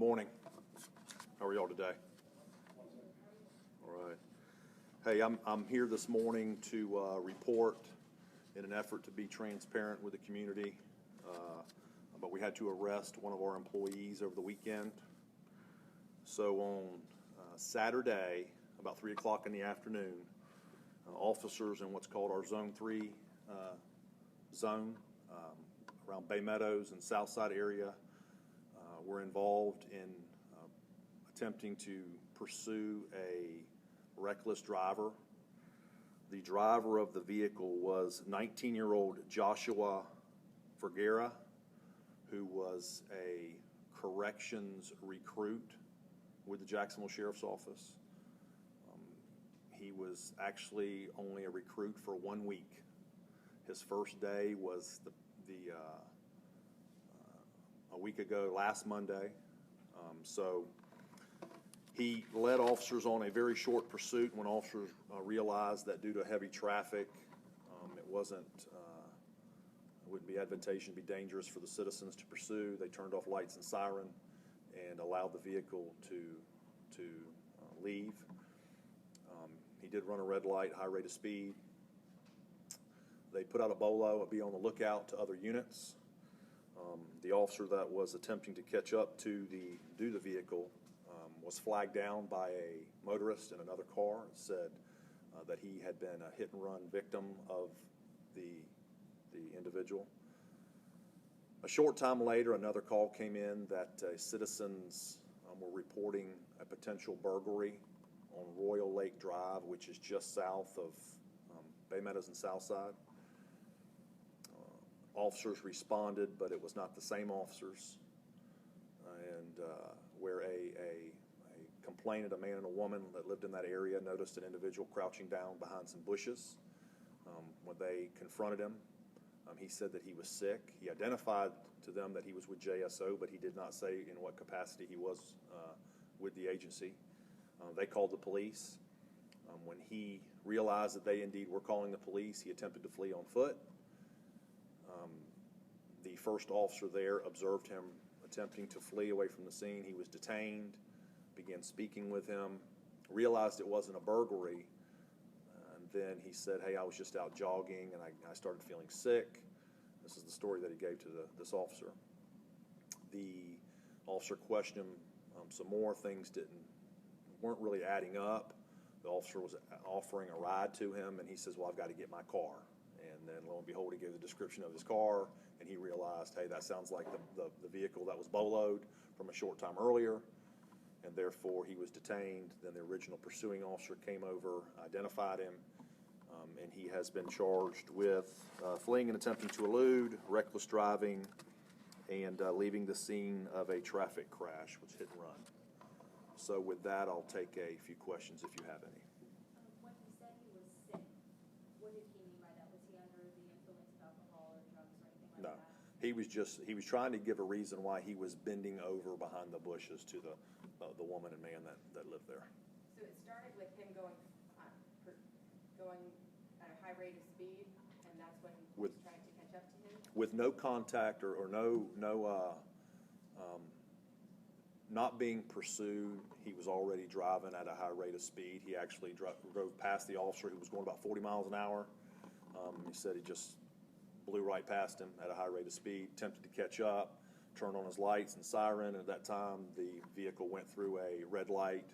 morning. How are y'all today? All right. Hey, I'm here this morning to report in an effort to be transparent with the community. But we had to arrest one of our employees over the weekend. So on Saturday, about 3 o'clock in the afternoon, officers in what's called our Zone 3 zone around Bay Meadows and Southside area were involved in attempting to pursue a reckless driver. The driver of the vehicle was 19-year-old Joshua Vergara, who was a corrections recruit with the Jacksonville Sheriff's Office. He was actually only a recruit for 1 week. His first day was a week ago, last Monday. So he led officers on a very short pursuit. When officers realized that due to heavy traffic, it wouldn't be advantageous, it'd be dangerous for the citizens to pursue, they turned off lights and siren and allowed the vehicle to leave. He did run a red light, high rate of speed. They put out a bolo, be on the lookout to other units. The officer that was attempting to catch up to the vehicle was flagged down by a motorist in another car. It said that he had been a hit-and-run victim of the individual. A short time later, another call came in that citizens were reporting a potential burglary on Royal Lake Drive, which is just south of Bay Meadows and Southside. Officers responded, but it was not the same officers. And where a complainant, a man and a woman that lived in that area, noticed an individual crouching down behind some bushes. When they confronted him, he said that he was sick. He identified to them that he was with JSO, but he did not say in what capacity he was with the agency. They called the police. When he realized that they indeed were calling the police, he attempted to flee on foot. The first officer there observed him attempting to flee away from the scene. He was detained, began speaking with him, realized it wasn't a burglary, and then he said, hey, I was just out jogging and I started feeling sick. This is the story that he gave to this officer. The officer questioned him some more. Things weren't really adding up. The officer was offering a ride to him, and he says, well, I've got to get my car. And then, lo and behold, he gave the description of his car, and he realized, hey, that sounds like the vehicle that was boloed from a short time earlier, and therefore he was detained. Then the original pursuing officer came over, identified him, and he has been charged with fleeing and attempting to elude, reckless driving, and leaving the scene of a traffic crash, which hit and run. So with that, I'll take a few questions if you have any. When he said he was sick, what did he mean by that? Was he under the influence of alcohol or drugs or anything like that? No. He was trying to give a reason why he was bending over behind the bushes to the woman and man that lived there. So it started with him going at a high rate of speed, and that's when he was trying to catch up to him? With no contact or not being pursued, he was already driving at a high rate of speed. He actually drove past the officer who was going about 40 miles an hour. He said he just blew right past him at a high rate of speed, attempted to catch up, turned on his lights and siren, and at that time the vehicle went through a red light,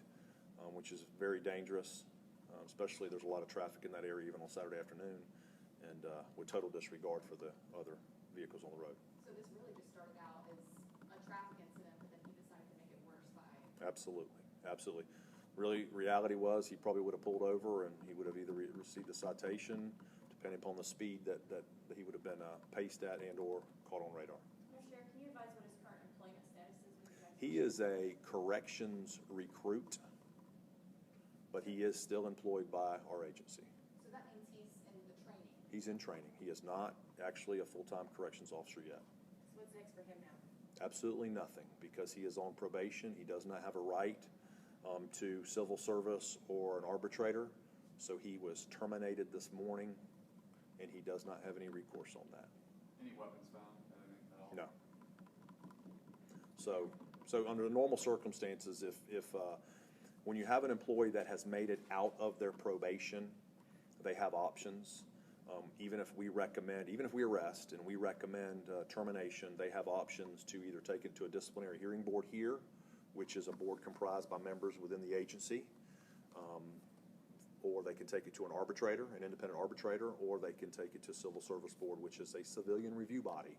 which is very dangerous, especially there's a lot of traffic in that area even on Saturday afternoon, and with total disregard for the other vehicles on the road. So this really just started out as a traffic incident, but then he decided to make it worse by... Absolutely. Really, reality was he probably would have pulled over and he would have either received a citation, depending upon the speed that he would have been paced at and or caught on radar. Sheriff, can you advise what his current employment status is with you guys? He is a corrections recruit, but he is still employed by our agency. So that means he's in the training? He's in training. He is not actually a full-time corrections officer yet. So what's next for him now? Absolutely nothing, because he is on probation. He does not have a right to civil service or an arbitrator, so he was terminated this morning, and he does not have any recourse on that. Any weapons found at all? No. So So under normal circumstances, if when you have an employee that has made it out of their probation, they have options. Even if we arrest and we recommend termination, they have options to either take it to a disciplinary hearing board here, which is a board comprised by members within the agency, or they can take it to an arbitrator, an independent arbitrator, or they can take it to Civil Service Board, which is a civilian review body.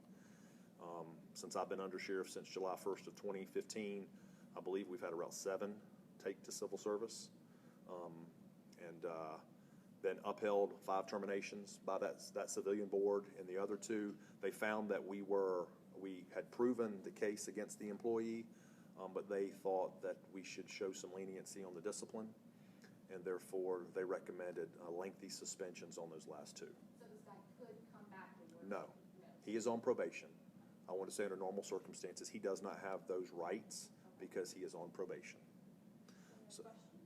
Since I've been undersheriff since July 1st of 2015, I believe we've had around 7 take to civil service, and been upheld 5 terminations by that civilian board. And the other 2, they found that we had proven the case against the employee, but they thought that we should show some leniency on the discipline, and therefore they recommended lengthy suspensions on those last 2. So this guy could come back to work? No. He is on probation. I want to say under normal circumstances, he does not have those rights because he is on probation. So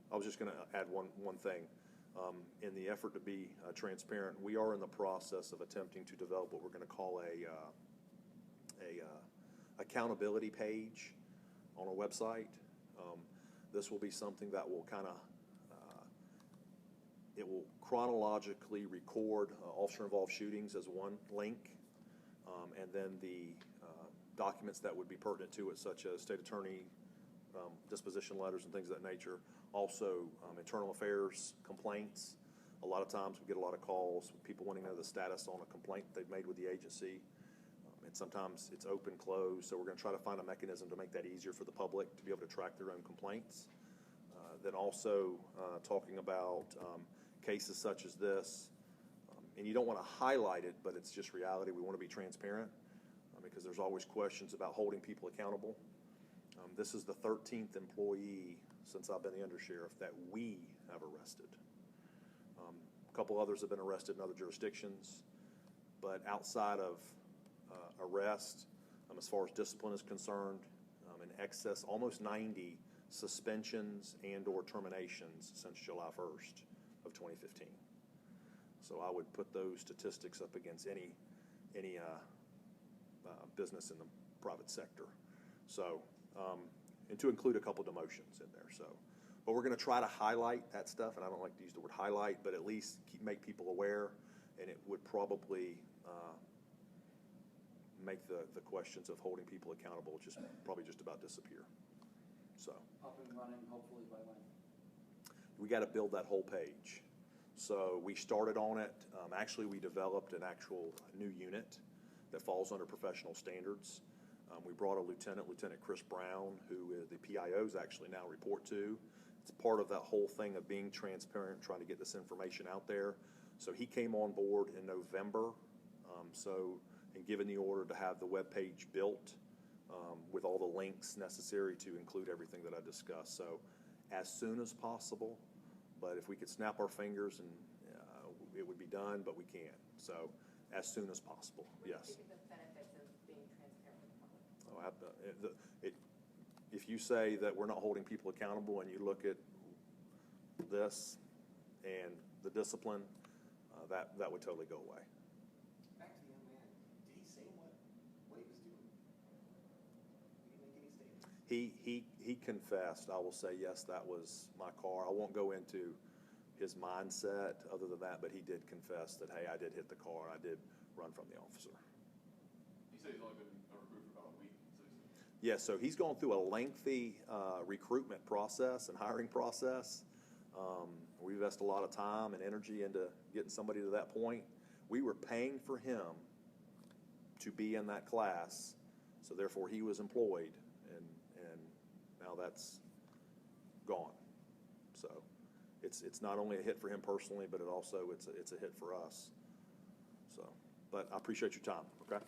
I was just going to add one thing. In the effort to be transparent, we are in the process of attempting to develop what we're going to call a accountability page on our website. This will be something that will kind of it will chronologically record officer-involved shootings as one link, and then the documents that would be pertinent to it, such as state attorney disposition letters and things of that nature. Also, internal affairs complaints. A lot of times we get a lot of calls with people wanting to know the status on a complaint they've made with the agency. And sometimes it's open, closed, so we're going to try to find a mechanism to make that easier for the public to be able to track their own complaints. Then also talking about cases such as this, and you don't want to highlight it, but it's just reality. We want to be transparent because there's always questions about holding people accountable. This is the 13th employee since I've been the undersheriff that we have arrested. A couple others have been arrested in other jurisdictions, but outside of arrest, as far as discipline is concerned, in excess, almost 90 suspensions and or terminations since July 1st of 2015. So I would put those statistics up against any business in the private sector. So, and to include a couple demotions in there. So, but we're going to try to highlight that stuff, and I don't like to use the word highlight, but at least make people aware, and it would probably make the questions of holding people accountable probably just about disappear. So up and running, hopefully by when? We got to build that whole page. So we started on it. Actually, we developed an actual new unit that falls under professional standards. We brought a Lieutenant Chris Brown, who the PIOs actually now report to. It's part of that whole thing of being transparent, trying to get this information out there. So he came on board in November. And given the order to have the web page built with all the links necessary to include everything that I discussed. So as soon as possible, but if we could snap our fingers and it would be done, but we can't. So as soon as possible, yes. What do you think the benefits of being transparent with the public? If you say that we're not holding people accountable and you look at this and the discipline, that would totally go away. Back to the young man. Did he say what he was doing? Did he make any statements? He confessed. I will say, yes, that was my car. I won't go into his mindset other than that, but he did confess that, hey, I did hit the car. I did run from the officer. He said he's only been a recruit for about a week. Yes, so he's gone through a lengthy recruitment process and hiring process. We invest a lot of time and energy into getting somebody to that point. We were paying for him to be in that class, so therefore he was employed, and now that's gone. So it's not only a hit for him personally, but it's a hit for us. So, but I appreciate your time. Okay.